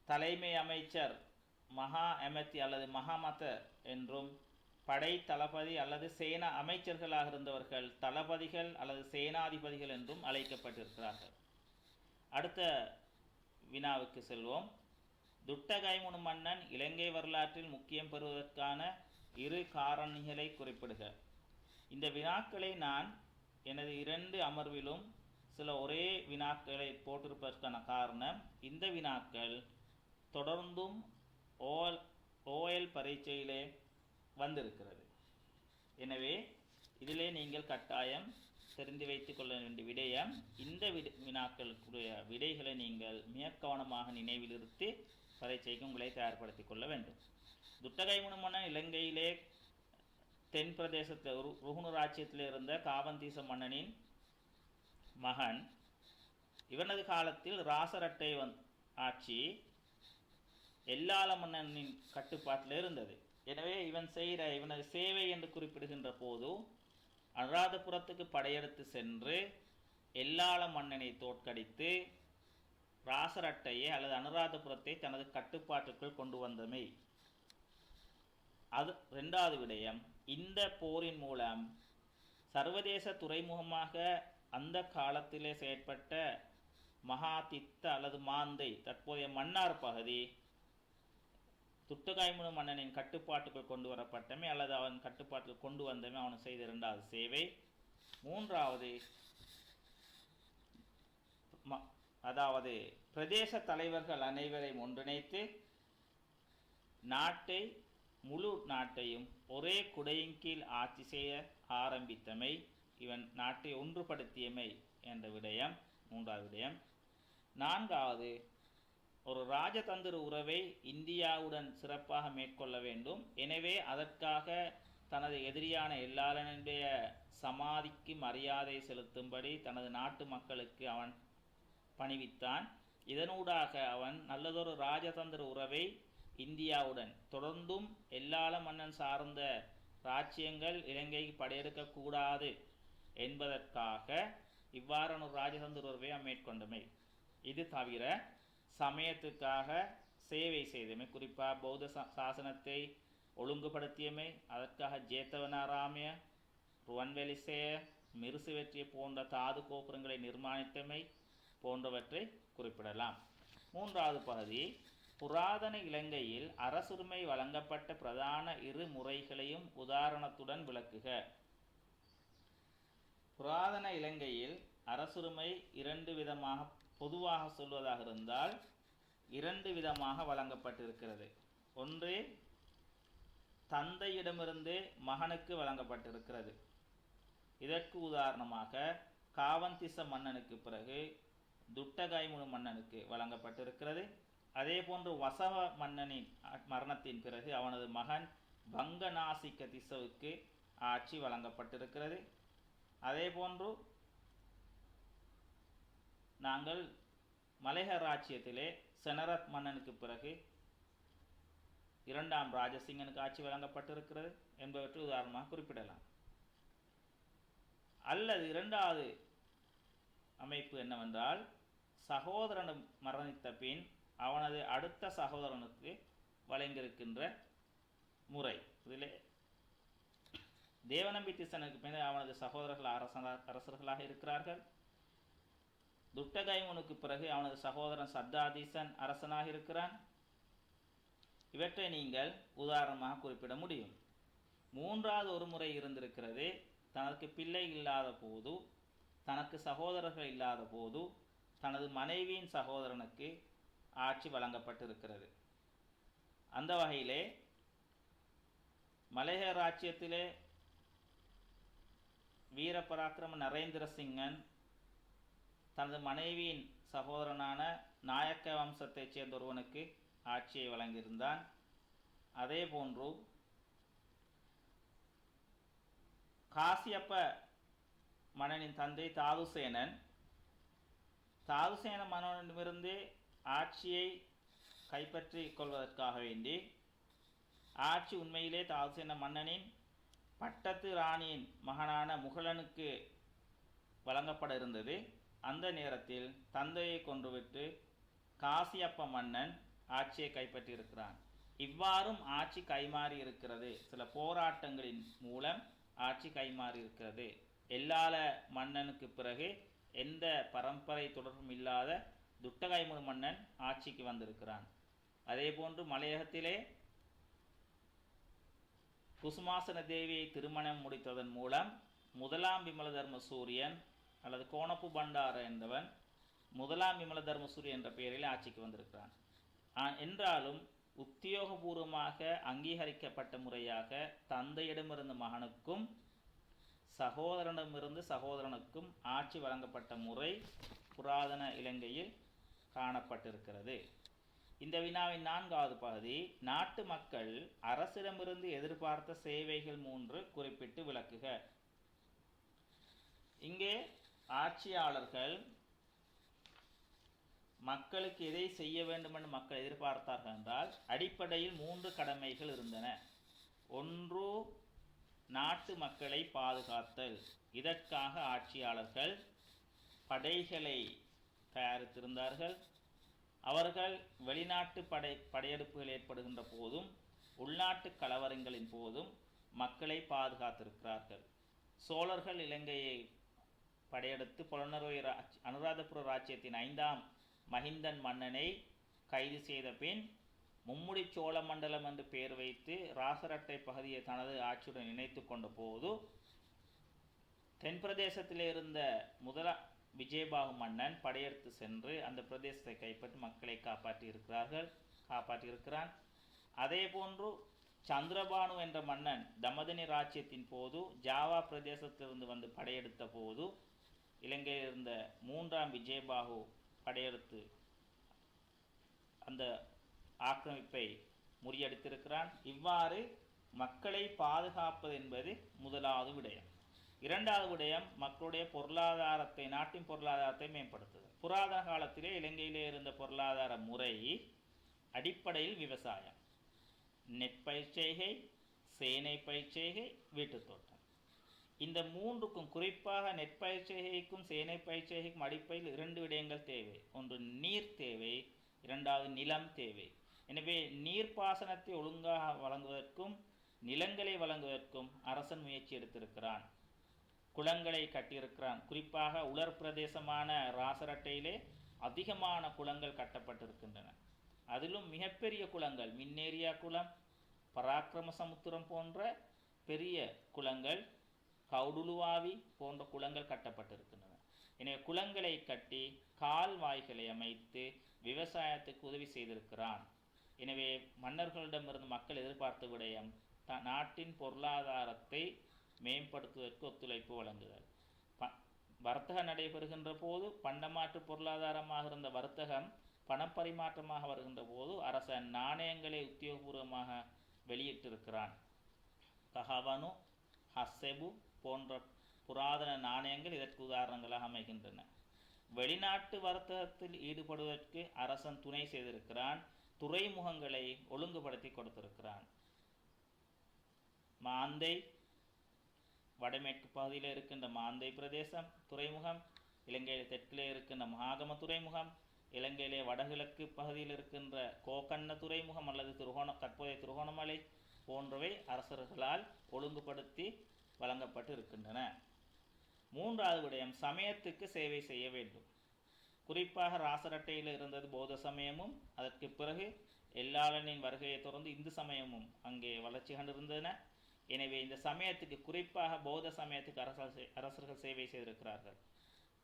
தலைமை அமைச்சர் மகா எமத்தி அல்லது மகாமத என்றும், படை தளபதி அல்லது சேனா அமைச்சர்களாக இருந்தவர்கள் தளபதிகள் அல்லது சேனாதிபதிகள் என்றும் அழைக்கப்பட்டிருக்கிறார்கள். அடுத்த வினாவுக்கு செல்வோம். துட்டகைமுனு மன்னன் இலங்கை வரலாற்றில் முக்கியம் பெறுவதற்கான 2 காரணிகளை குறிப்பிடுக. இந்த வினாக்களை நான் எனது 2 அமர்விலும் சில ஒரே வினாக்களை போட்டிருப்பதற்கான காரணம், இந்த வினாக்கள் தொடர்ந்தும் ஓஎல் பரீட்சையிலே வந்திருக்கிறது. எனவே இதிலே நீங்கள் கட்டாயம் தெரிந்து வைத்துக் கொள்ள வேண்டிய விடயம், இந்த வினாக்களுக்குரிய விடைகளை நீங்கள் மிக கவனமாக நினைவில் இருத்தி பரீட்சைக்கு உங்களை தயார்படுத்திக் கொள்ள வேண்டும். துட்டகைமுனு மன்னன் இலங்கையிலே தென் பிரதேசத்தில் ருகுணு ராச்சியத்தில் இருந்த காவந்தீச மன்னனின் மகன். இவனது காலத்தில் ராசரட்டை ஆட்சி எல்லாள மன்னனின் கட்டுப்பாட்டில் இருந்தது. எனவே இவனது சேவை என்று குறிப்பிடுகின்ற போது அனுராதபுரத்துக்கு படையெடுத்து சென்று எல்லாள மன்னனை தோற்கடித்து ராசரட்டையை அல்லது அனுராதபுரத்தை தனது கட்டுப்பாட்டுக்குள் கொண்டு வந்தமை. அது 2வது விடயம். இந்த போரின் மூலம் சர்வதேச துறைமுகமாக அந்த காலத்திலே செயற்பட்ட மகாதித்த அல்லது மாந்தை, தற்போதைய மன்னார் பகுதி, துட்டகைமுனு மன்னனின் கட்டுப்பாட்டுக்குள் கொண்டு வரப்பட்டமை அல்லது அவன் கட்டுப்பாட்டுக்கு கொண்டு வந்தமை அவன் செய்த 2வது சேவை. 3வது, அதாவது பிரதேச தலைவர்கள் அனைவரையும் ஒன்றிணைத்து முழு நாட்டையும் ஒரே குடையின் கீழ் ஆட்சி செய்ய ஆரம்பித்தமை, இவன் நாட்டை ஒன்றுபடுத்தியமை என்ற விடயம் 3வது விடயம். 4வது, ஒரு ராஜதந்திர உறவை இந்தியாவுடன் சிறப்பாக மேற்கொள்ள வேண்டும். எனவே அதற்காக தனது எதிரியான எல்லாளனுடைய சமாதிக்கு மரியாதை செலுத்தும்படி தனது நாட்டு மக்களுக்கு அவன் பணிவித்தான். இதனூடாக அவன் நல்லதொரு ராஜதந்திர உறவை இந்தியாவுடன், தொடர்ந்தும் எல்லாள மன்னன் சார்ந்த இராச்சியங்கள் இலங்கைக்கு படையெடுக்கக்கூடாது என்பதற்காக இவ்வாறான ஒரு ராஜதந்திர உறவை அவன் மேற்கொண்டமை. இது தவிர சமயத்துக்காக சேவை செய்தமை, குறிப்பாக பௌத்த சாசனத்தை ஒழுங்குபடுத்தியமை, அதற்காக ஜேத்தவனாராமய, ருவன்வெலிசேய, மிருசு வெற்றிய போன்ற தாது கோபுரங்களை நிர்மாணித்தமை போன்றவற்றை குறிப்பிடலாம். 3வது பகுதி, புராதன இலங்கையில் அரசுரிமை வழங்கப்பட்ட பிரதான 2 முறைகளையும் உதாரணத்துடன் விளக்குக. புராதன இலங்கையில் அரசுரிமை 2 விதமாக, பொதுவாக சொல்வதாக இருந்தால் 2 விதமாக வழங்கப்பட்டிருக்கிறது. ஒன்று தந்தையிடமிருந்து மகனுக்கு வழங்கப்பட்டிருக்கிறது. இதற்கு உதாரணமாக காவந்தீச மன்னனுக்கு பிறகு துட்டகைமுனு மன்னனுக்கு வழங்கப்பட்டிருக்கிறது. அதே போன்று வசவ மன்னனின் மரணத்தின் பிறகு அவனது மகன் பங்கநாசிக்க திசவுக்கு ஆட்சி வழங்கப்பட்டிருக்கிறது. அதே போன்று நாங்கள் மலையக ராச்சியத்திலே செனரத் மன்னனுக்கு பிறகு 2ஆம் ராஜசிங்கனுக்கு ஆட்சி வழங்கப்பட்டிருக்கிறது என்பவற்றை உதாரணமாக குறிப்பிடலாம். அல்லது 2வது அமைப்பு என்னவென்றால், சகோதரன் மரணித்த பின் அவனது அடுத்த சகோதரனுக்கு வழங்கியிருக்கின்ற முறை. இதில் தேவநம்பி திசனுக்கு பின் அவனது சகோதரர்கள் அரசர்களாக இருக்கிறார்கள். துட்டகைமுனுக்கு பிறகு அவனது சகோதரன் சத்தாதீசன் அரசனாக இருக்கிறான். இவற்றை நீங்கள் உதாரணமாக குறிப்பிட முடியும். 3வது ஒரு முறை இருந்திருக்கிறது. தனக்கு பிள்ளை இல்லாத போது, தனக்கு சகோதரர்கள் இல்லாத போது தனது மனைவியின் சகோதரனுக்கு ஆட்சி வழங்கப்பட்டிருக்கிறது. அந்த வகையிலே மலையக ராச்சியத்திலே வீரபராக்கிரம நரேந்திர சிங்கன் தனது மனைவியின் சகோதரனான நாயக்க வம்சத்தைச் சேர்ந்த ஒருவனுக்கு ஆட்சியை வழங்கியிருந்தான். அதே போன்று காசியப்ப மன்னனின் தந்தை தாதுசேனன் மன்னனிடமிருந்து ஆட்சியை கைப்பற்றி கொள்வதற்காக வேண்டி, ஆட்சி உண்மையிலே தாதுசேன மன்னனின் பட்டத்து ராணியின் மகனான முகலனுக்கு வழங்கப்பட இருந்தது. அந்த நேரத்தில் தந்தையை கொன்றுவிட்டு காசியப்ப மன்னன் ஆட்சியை கைப்பற்றியிருக்கிறான். இவ்வாறும் ஆட்சி கைமாறி இருக்கிறது. சில போராட்டங்களின் மூலம் ஆட்சி கைமாறி இருக்கிறது. எல்லாள மன்னனுக்கு பிறகு எந்த பரம்பரை தொடர்பும் இல்லாத துட்டகைமுனு மன்னன் ஆட்சிக்கு வந்திருக்கிறான். அதே போன்று மலையகத்திலே குசுமாசன தேவியை திருமணம் முடித்ததன் மூலம் முதலாம் விமலதர்ம சூரியன் அல்லது கோணப்பு பண்டார என்பவன் முதலாம் விமலதர்ம சூரியன் என்ற பெயரில் ஆட்சிக்கு வந்திருக்கிறான். என்றாலும் உத்தியோகபூர்வமாக அங்கீகரிக்கப்பட்ட முறையாக தந்தையிடமிருந்து மகனுக்கும் சகோதரனிடமிருந்து சகோதரனுக்கும் ஆட்சி வழங்கப்பட்ட முறை புராதன இலங்கையில் காணப்பட்டிருக்கிறது. இந்த வினாவின் 4வது பகுதி, நாட்டு மக்கள் அரசிடமிருந்து எதிர்பார்த்த சேவைகள் 3 குறிப்பிட்டு விளக்குக. இங்கே ஆட்சியாளர்கள் மக்களுக்கு எதை செய்ய வேண்டும் என்று மக்கள் எதிர்பார்த்தார்கள் என்றால் அடிப்படையில் 3 கடமைகள் இருந்தன. ஒன்று, நாட்டு மக்களை பாதுகாத்தல். இதற்காக ஆட்சியாளர்கள் படைகளை தயாரித்திருந்தார்கள். அவர்கள் வெளிநாட்டு படையெடுப்புகள் ஏற்படுகின்ற போதும் உள்நாட்டு கலவரங்களின் போதும் மக்களை பாதுகாத்திருக்கிறார்கள். சோழர்கள் இலங்கையை படையெடுத்து புலனறுவை அனுராதபுர ராஜ்யத்தின் 5ஆம் மகிந்தன் மன்னனை கைது செய்த பின் மும்முடி சோழ மண்டலம் என்று பெயர் வைத்து ராசரட்டை பகுதியை தனது ஆட்சியுடன் இணைத்து கொண்ட போது தென் பிரதேசத்திலே இருந்த விஜயபாகு மன்னன் படையெடுத்து சென்று அந்த பிரதேசத்தை கைப்பற்றி மக்களை காப்பாற்றியிருக்கிறான். அதே போன்று சந்திரபானு என்ற மன்னன் தமதனி ராஜ்யத்தின் போது ஜாவா பிரதேசத்திலிருந்து வந்து படையெடுத்த போது இலங்கையில் இருந்த 3ஆம் விஜயபாகு படையெடுத்து அந்த ஆக்கிரமிப்பை முறியடித்திருக்கிறான். இவ்வாறு மக்களை பாதுகாப்பது என்பது முதலாவது விடயம். 2வது விடயம், மக்களுடைய பொருளாதாரத்தை, நாட்டின் பொருளாதாரத்தை மேம்படுத்துதல். புராதன காலத்திலே இலங்கையிலே இருந்த பொருளாதார முறை அடிப்படையில் விவசாயம், நெற்பயிர் செய்கை, சேனை பயிர் செய்கை, வீட்டுத் தோட்டம். இந்த 3க்கும், குறிப்பாக நெற்பயிர் செய்கைக்கும் சேனை பயிர் செய்கைக்கும் அடிப்படையில் 2 விடயங்கள் தேவை. ஒன்று நீர் தேவை, 2வது நிலம் தேவை. எனவே நீர்ப்பாசனத்தை ஒழுங்காக வழங்குவதற்கும் நிலங்களை வழங்குவதற்கும் அரசன் முயற்சி எடுத்திருக்கிறான். குளங்களை கட்டியிருக்கிறான். குறிப்பாக உலர் பிரதேசமான ராசரட்டையிலே அதிகமான குளங்கள் கட்டப்பட்டிருக்கின்றன. அதிலும் மிகப்பெரிய குளங்கள், மின்னேரியா குளம், பராக்கிரம சமுத்திரம் போன்ற பெரிய குளங்கள், கவுடுலுவாவி போன்ற குளங்கள் கட்டப்பட்டிருக்கின்றன. எனவே குளங்களை கட்டி கால்வாய்களை அமைத்து விவசாயத்துக்கு உதவி செய்திருக்கிறான். எனவே மன்னர்களிடமிருந்து மக்கள் எதிர்பார்த்த விடயம் நாட்டின் பொருளாதாரத்தை மேம்படுத்துவதற்கு ஒத்துழைப்பு வழங்குதல். வர்த்தகம் நடைபெறுகின்ற போது பண்டமாற்று பொருளாதாரமாக இருந்த வர்த்தகம் பணப்பரிமாற்றமாக வருகின்ற போது அரசன் நாணயங்களை உத்தியோகபூர்வமாக வெளியிட்டிருக்கிறான். கஹவனு, ஹஸ்ஸெபு போன்ற புராதன நாணயங்கள் இதற்கு உதாரணங்களாக அமைகின்றன. வெளிநாட்டு வர்த்தகத்தில் ஈடுபடுவதற்கு அரசன் துணை செய்திருக்கிறான். துறைமுகங்களை ஒழுங்குபடுத்தி கொடுத்திருக்கிறான். மாந்தை, வடமேற்கு பகுதியில் இருக்கின்ற மாந்தை பிரதேசம் துறைமுகம், இலங்கையில் தெற்கிலே இருக்கின்ற மகாகம துறைமுகம், இலங்கையிலே வடகிழக்கு பகுதியில் இருக்கின்ற கோகண்ண துறைமுகம் அல்லது தற்போதைய திருகோணமலை போன்றவை அரசர்களால் ஒழுங்குபடுத்தி வழங்கப்பட்டு இருக்கின்றன. 3வது விடயம், சமயத்துக்கு சேவை செய்ய வேண்டும். குறிப்பாக ராசரட்டையில் இருந்தது பௌத்த சமயமும், அதற்கு பிறகு எல்லாளனின் வருகையை தொடர்ந்து இந்து சமயமும் அங்கே வளர்ச்சி கண்டிருந்தன. எனவே இந்த சமயத்துக்கு, குறிப்பாக பௌத்த சமயத்துக்கு அரசர்கள் சேவை செய்திருக்கிறார்கள்.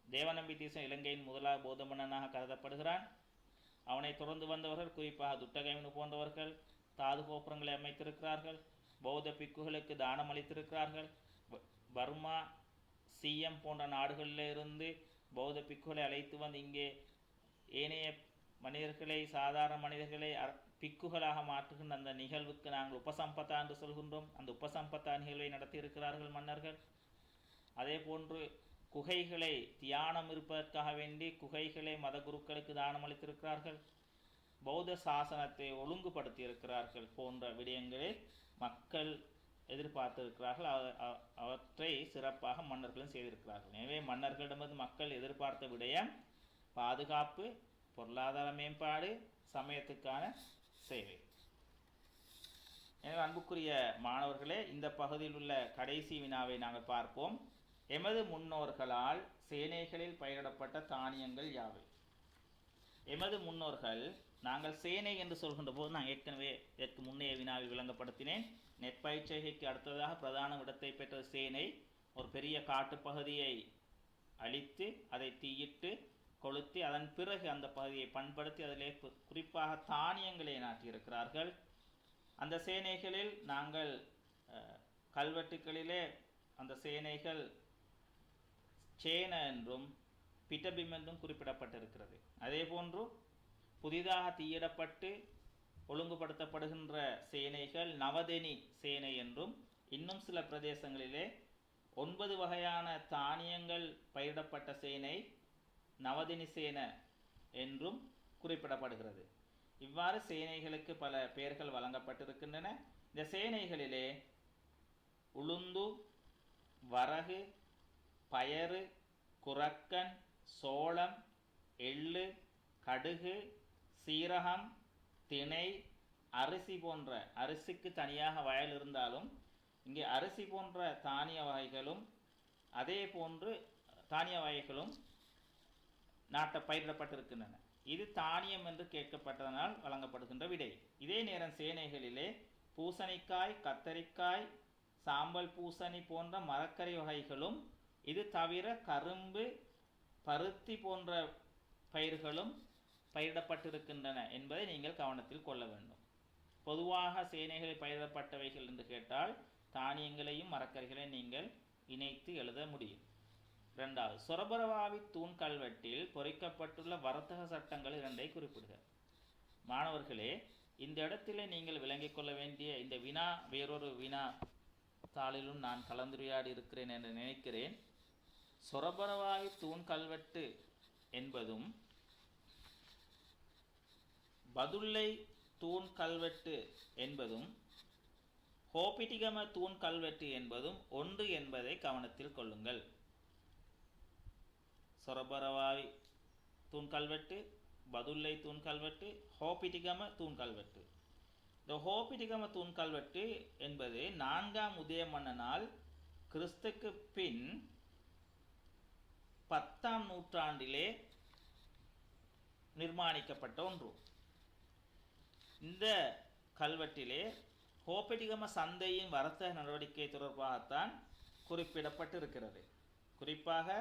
தேவநம்பிதீசன் இலங்கையின் முதலாவது பௌத்த மன்னனாக கருதப்படுகிறான். அவனை தொடர்ந்து வந்தவர்கள் குறிப்பாக துட்டகைமனு போன்றவர்கள் தாது கோபுரங்களை அமைத்திருக்கிறார்கள். பௌத்த பிக்குகளுக்கு தானம் அளித்திருக்கிறார்கள். பர்மா, சிஎம் போன்ற நாடுகளில் இருந்து பௌத்த பிக்குகளை அழைத்து வந்து இங்கே ஏனைய மனிதர்களை, சாதாரண மனிதர்களை பிக்குகளாக மாற்றுகின்ற அந்த நிகழ்வுக்கு நாங்கள் உபசம்பத்தா என்று சொல்கின்றோம். அந்த உபசம்பத்தா நிகழ்வை நடத்தி இருக்கிறார்கள் மன்னர்கள். அதே போன்று குகைகளை தியானம் இருப்பதற்காக வேண்டி குகைகளை மத குருக்களுக்கு தானம் அளித்திருக்கிறார்கள். பௌத்த சாசனத்தை ஒழுங்குபடுத்தி இருக்கிறார்கள் போன்ற விடயங்களை மக்கள் எதிர்பார்த்திருக்கிறார்கள். அவற்றை சிறப்பாக மன்னர்களும் செய்திருக்கிறார்கள். எனவே மன்னர்களிடமிருந்து மக்கள் எதிர்பார்த்த விடயம் பாதுகாப்பு, பொருளாதார மேம்பாடு, சமயத்துக்கான சேவை. எனவே அன்புக்குரிய மாணவர்களே, இந்த பகுதியில் உள்ள கடைசி வினாவை நாங்கள் பார்ப்போம். எமது முன்னோர்களால் சேனைகளில் பயிரிடப்பட்ட தானியங்கள் யாவை? எமது முன்னோர்கள் நாங்கள் சேனை என்று சொல்கின்ற போது நான் ஏற்கனவே இதற்கு முன்னைய வினாவை விளங்கப்படுத்தினேன். நெற்பயிற்சிகைக்கு அடுத்ததாக பிரதான இடத்தை பெற்ற சேனை ஒரு பெரிய காட்டுப்பகுதியை அழித்து அதை தீயிட்டு கொளுத்தி அதன் பிறகு அந்த பகுதியை பண்படுத்தி அதிலே குறிப்பாக தானியங்களை நாட்டியிருக்கிறார்கள். அந்த சேனைகளில் நாங்கள் கல்வெட்டுகளிலே அந்த சேனைகள் சேன என்றும் பிட்டபிம் என்றும் குறிப்பிடப்பட்டிருக்கிறது. அதே போன்று புதிதாக தீயிடப்பட்டு ஒழுங்குபடுத்தப்படுகின்ற சேனைகள் நவதெனி சேனை என்றும், இன்னும் சில பிரதேசங்களிலே 9 வகையான தானியங்கள் பயிரிடப்பட்ட சேனை நவதினி சேனை என்றும் குறிப்பிடப்படுகிறது. இவ்வாறு சேனைகளுக்கு பல பெயர்கள் வழங்கப்பட்டிருக்கின்றன. இந்த சேனைகளிலே உளுந்து, வரகு, பயறு, குரக்கன், சோளம், எள்ளு, கடுகு, சீரகம், திணை, அரிசி போன்ற, அரிசிக்கு தனியாக வயல் இருந்தாலும் இங்கே அரிசி போன்ற தானிய வகைகளும் அதே போன்று தானிய வகைகளும் பயிரிடப்பட்டிருக்கின்றன. இது தானியம் என்று கேட்கப்பட்டதனால் வழங்கப்படுகின்ற விடை. இதே நேரம் சேனைகளிலே பூசணிக்காய், கத்தரிக்காய், சாம்பல் பூசணி போன்ற மரக்கறி வகைகளும், இது தவிர கரும்பு, பருத்தி போன்ற பயிர்களும் பயிரிடப்பட்டிருக்கின்றன என்பதை நீங்கள் கவனத்தில் கொள்ள வேண்டும். பொதுவாக சேனைகளில் பயிரிடப்பட்டவைகள் என்று கேட்டால் தானியங்களையும் மரக்கறிகளையும் நீங்கள் இணைத்து எழுத முடியும். 2வது, சொரபரவாவி தூண் கல்வெட்டில் பொறிக்கப்பட்டுள்ள வர்த்தக சட்டங்கள் 2ஐ குறிப்பிடுக. மாணவர்களே, இந்த இடத்திலே நீங்கள் விளங்கிக் கொள்ள வேண்டிய இந்த வினா வேறொரு வினா தாளிலும் நான் கலந்துரையாடி இருக்கிறேன் என்று நினைக்கிறேன். சொரபரவாவி தூண் கல்வெட்டு என்பதும் பதுளை தூண் கல்வெட்டு என்பதும் ஹோபிட்டிகம தூண் கல்வெட்டு என்பதும் ஒன்று என்பதை கவனத்தில் கொள்ளுங்கள். சொரபரவாவி தூண் கல்வெட்டு, பதுளை தூண் கல்வெட்டு, ஹோபிட்டிகம தூண் கல்வெட்டு. இந்த ஹோபிட்டிகம தூண் கல்வெட்டு என்பது 4ஆம் உதய மன்னனால் கிறிஸ்துக்கு பின் 10ஆம் நூற்றாண்டிலே நிர்மாணிக்கப்பட்ட ஒன்று. இந்த கல்வெட்டிலே ஹோபிட்டிகம சந்தையின் வர்த்தக நடவடிக்கை தொடர்பாகத்தான் குறிப்பிடப்பட்டிருக்கிறது. குறிப்பாக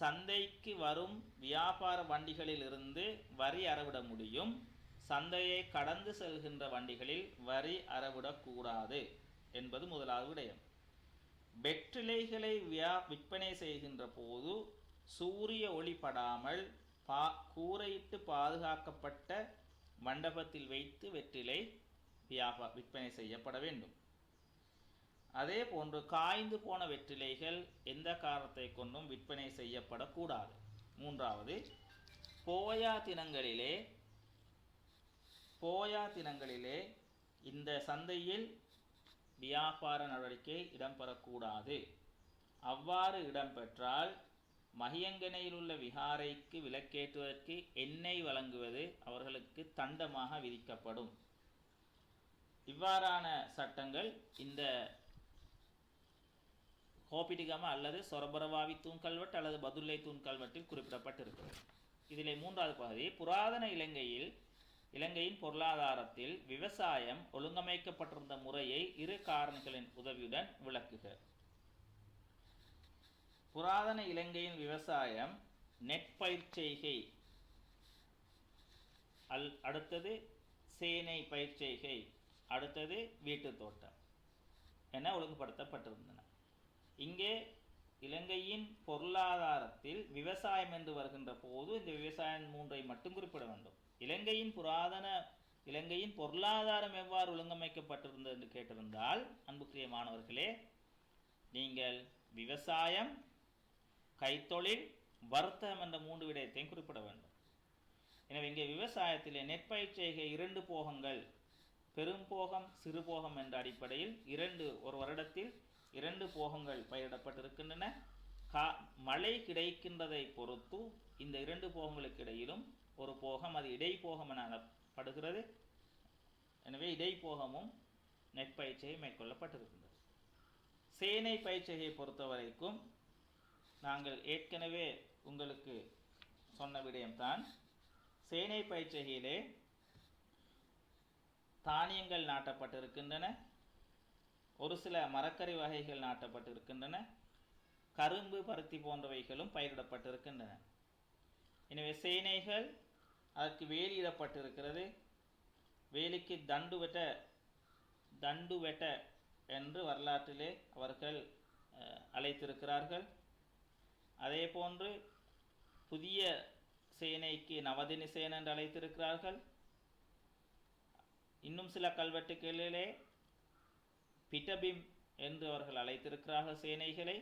சந்தைக்கு வரும் வியாபார வண்டிகளில் இருந்து வரி அறவிட முடியும், சந்தையை கடந்து செல்கின்ற வண்டிகளில் வரி அறவிடக்கூடாது என்பது முதலாவது விடயம். வெற்றிலைகளை விற்பனை செய்கின்ற போது சூரிய ஒளி படாமல் கூரையிட்டு பாதுகாக்கப்பட்ட மண்டபத்தில் வைத்து வெற்றிலை விற்பனை செய்யப்பட வேண்டும். அதே போன்று காய்ந்து போன வெற்றிலைகள் எந்த காரணத்தை கொண்டும் விற்பனை செய்யப்படக்கூடாது. 3வது, போயா தினங்களிலே இந்த சந்தையில் வியாபார நடவடிக்கை இடம்பெறக்கூடாது. அவ்வாறு இடம்பெற்றால் மகியங்கனையில் உள்ள விகாரைக்கு விலக்கேற்றுவதற்கு எண்ணெய் வழங்குவது அவர்களுக்கு தண்டமாக விதிக்கப்படும். இவ்வாறான சட்டங்கள் இந்த ஹோபிட்டிகம அல்லது சொரபரவாவி தூண் கல்வெட்டு அல்லது பதுளை தூண் கல்வெட்டில் குறிப்பிடப்பட்டிருக்கிறது. இதிலே 3வது பகுதி, புராதன இலங்கையின் பொருளாதாரத்தில் விவசாயம் ஒழுங்கமைக்கப்பட்டிருந்த முறையை 2 காரணிகளின் உதவியுடன் விளக்குக. புராதன இலங்கையின் விவசாயம் நெற்பயிர்ச்செய்கை, அடுத்தது சேனை பயிர்ச்செய்கை, அடுத்தது வீட்டு தோட்டம் என ஒழுங்குபடுத்தப்பட்டிருந்தன. இங்கே இலங்கையின் பொருளாதாரத்தில் விவசாயம் என்று வருகின்ற போது இந்த விவசாயம் 3ஐ மட்டும் குறிப்பிட வேண்டும். இலங்கையின் பொருளாதாரம் எவ்வாறு ஒழுங்கமைக்கப்பட்டிருந்தது என்று கேட்டிருந்தால், அன்புக்குரிய மாணவர்களே, நீங்கள் விவசாயம், கைத்தொழில், வர்த்தகம் என்ற 3 விடயத்தையும் குறிப்பிட வேண்டும். எனவே இங்கே விவசாயத்திலே நெற்பயிர்ச்செய்கை 2 போகங்கள், பெரும்போகம் சிறுபோகம் என்ற அடிப்படையில் ஒரு வருடத்தில் 2 போகங்கள் பயிரிடப்பட்டிருக்கின்றன. மழை கிடைக்கின்றதை பொறுத்து இந்த 2 போகங்களுக்கு இடையிலும் ஒரு போகம், அது இடைப்போகம் எனப்படுகிறது. எனவே இடைப்போகமும் நெற்பயிர்ச்செய்கை மேற்கொள்ளப்பட்டிருக்கின்றது. சேனை பயிர்ச்செய்கையை பொறுத்தவரைக்கும் நாங்கள் ஏற்கனவே உங்களுக்கு சொன்ன விடயம்தான். சேனை பயிர்ச்செய்கையிலே தானியங்கள் நாட்டப்பட்டிருக்கின்றன, ஒரு சில மரக்கறி வகைகள் நாட்டப்பட்டிருக்கின்றன, கரும்பு பருத்தி போன்றவைகளும் பயிரிடப்பட்டிருக்கின்றன. எனவே சேனைகள் அதற்கு வேலியிடப்பட்டிருக்கிறது. வேலிக்கு தண்டு வெட்ட என்று வரலாற்றிலே அவர்கள் அழைத்திருக்கிறார்கள். அதே போன்று புதிய சேனைக்கு நவதினி சேனை என்று அழைத்திருக்கிறார்கள். இன்னும் சில கல்வெட்டுகளிலே பிட்டபிம் என்று அவர்கள் அழைத்திருக்கிறார்கள் சேனைகளை.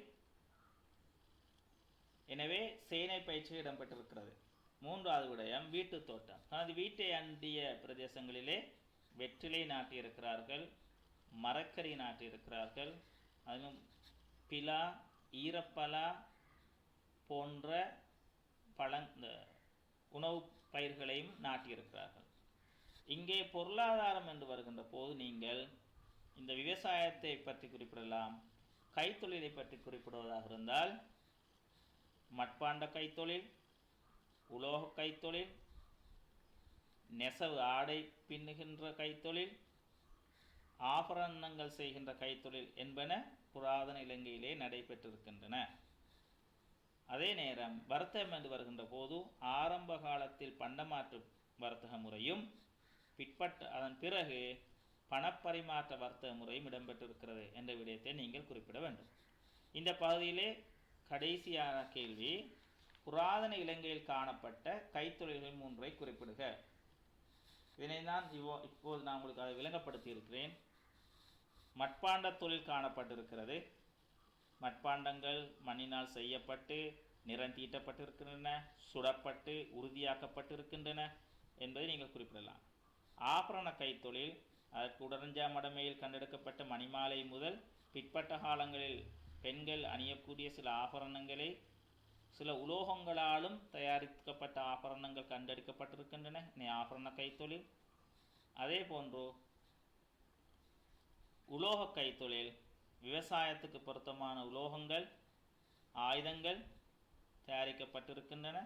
எனவே சேனை பயிற்சி இடம்பெற்றிருக்கிறது. மூன்றாவது விடயம் வீட்டு தோட்டம். தனது வீட்டை அண்டிய பிரதேசங்களிலே வெற்றிலை நாட்டியிருக்கிறார்கள், மரக்கறி நாட்டியிருக்கிறார்கள், அதிலும் பிலா, ஈரப்பலா போன்ற உணவு பயிர்களையும் நாட்டியிருக்கிறார்கள். இங்கே பொருளாதாரம் என்று வருகின்ற போது நீங்கள் இந்த விவசாயத்தை பற்றி குறிப்பிடலாம். கைத்தொழிலை பற்றி குறிப்பிடுவதாக இருந்தால் மட்பாண்ட கைத்தொழில், உலோக கைத்தொழில், நெசவு ஆடை பின்னுகின்ற கைத்தொழில், ஆபரணங்கள் செய்கின்ற கைத்தொழில் என்பன புராதன இலங்கையிலே நடைபெற்றிருக்கின்றன. அதே நேரம் வர்த்தகம் என்று வருகின்ற போது ஆரம்ப காலத்தில் பண்டமாற்று வர்த்தக முறையும் அதன் பிறகு பணப்பரிமாற்ற வர்த்தக முறையும் இடம்பெற்றிருக்கிறது என்ற விடயத்தை நீங்கள் குறிப்பிட வேண்டும். இந்த பகுதியிலே கடைசியான கேள்வி, புராதன இலங்கையில் காணப்பட்ட கைத்தொழில்கள் 3 குறிப்பிடுக. இதனை நான் இப்போது நான் உங்களுக்கு அதை விளங்கப்படுத்தி இருக்கிறேன். மட்பாண்ட தொழில் காணப்பட்டிருக்கிறது. மட்பாண்டங்கள் மண்ணினால் செய்யப்பட்டு நிறம் தீட்டப்பட்டிருக்கின்றன, சுடப்பட்டு உறுதியாக்கப்பட்டிருக்கின்றன என்பதை நீங்கள் குறிப்பிடலாம். ஆபரண கைத்தொழில் அதற்கு உடரஞ்சா மடமையில் கண்டெடுக்கப்பட்ட மணிமாலை முதல் பிற்பட்ட காலங்களில் பெண்கள் அணியக்கூடிய சில ஆபரணங்களை சில உலோகங்களாலும் தயாரிக்கப்பட்ட ஆபரணங்கள் கண்டெடுக்கப்பட்டிருக்கின்றன, ஆபரண கைத்தொழில். அதே போன்று உலோக கைத்தொழில் விவசாயத்துக்கு பொருத்தமான உலோகங்கள், ஆயுதங்கள் தயாரிக்கப்பட்டிருக்கின்றன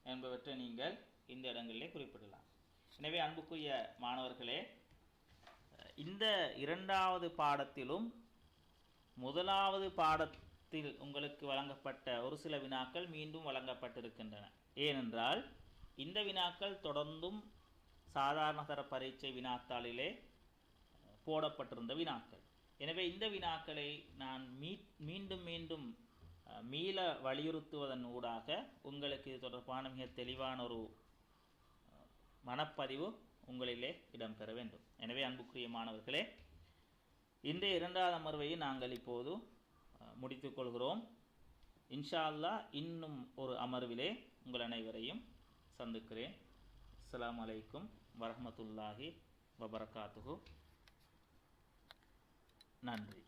என்பவற்றை நீங்கள் இந்த இடங்களிலே குறிப்பிடலாம். எனவே அன்புக்குரிய மாணவர்களே, இந்த 2வது பாடத்திலும் 1வது பாடத்தில் உங்களுக்கு வழங்கப்பட்ட ஒரு சில வினாக்கள் மீண்டும் வழங்கப்பட்டிருக்கின்றன. ஏனென்றால் இந்த வினாக்கள் தொடர்ந்தும் சாதாரண தர பரீட்சை வினாத்தாளிலே போடப்பட்டிருந்த வினாக்கள். எனவே இந்த வினாக்களை நான் மீண்டும் மீள வலியுறுத்துவதன் ஊடாக உங்களுக்கு இது தொடர்பான மிக தெளிவான ஒரு மனப்பதிவு உங்களிலே இடம்பெற வேண்டும். எனவே அன்புக்குரிய மாணவர்களே, இன்றைய 2வது அமர்வையை நாங்கள் இப்போது முடித்துக்கொள்கிறோம். இன்ஷா அல்லாஹ் இன்னும் ஒரு அமர்விலே உங்கள் அனைவரையும் சந்திக்கிறேன். அஸ்ஸலாமு அலைக்கும் வரஹ்மத்துல்லாஹி வபரகாத்துஹு. நன்றி.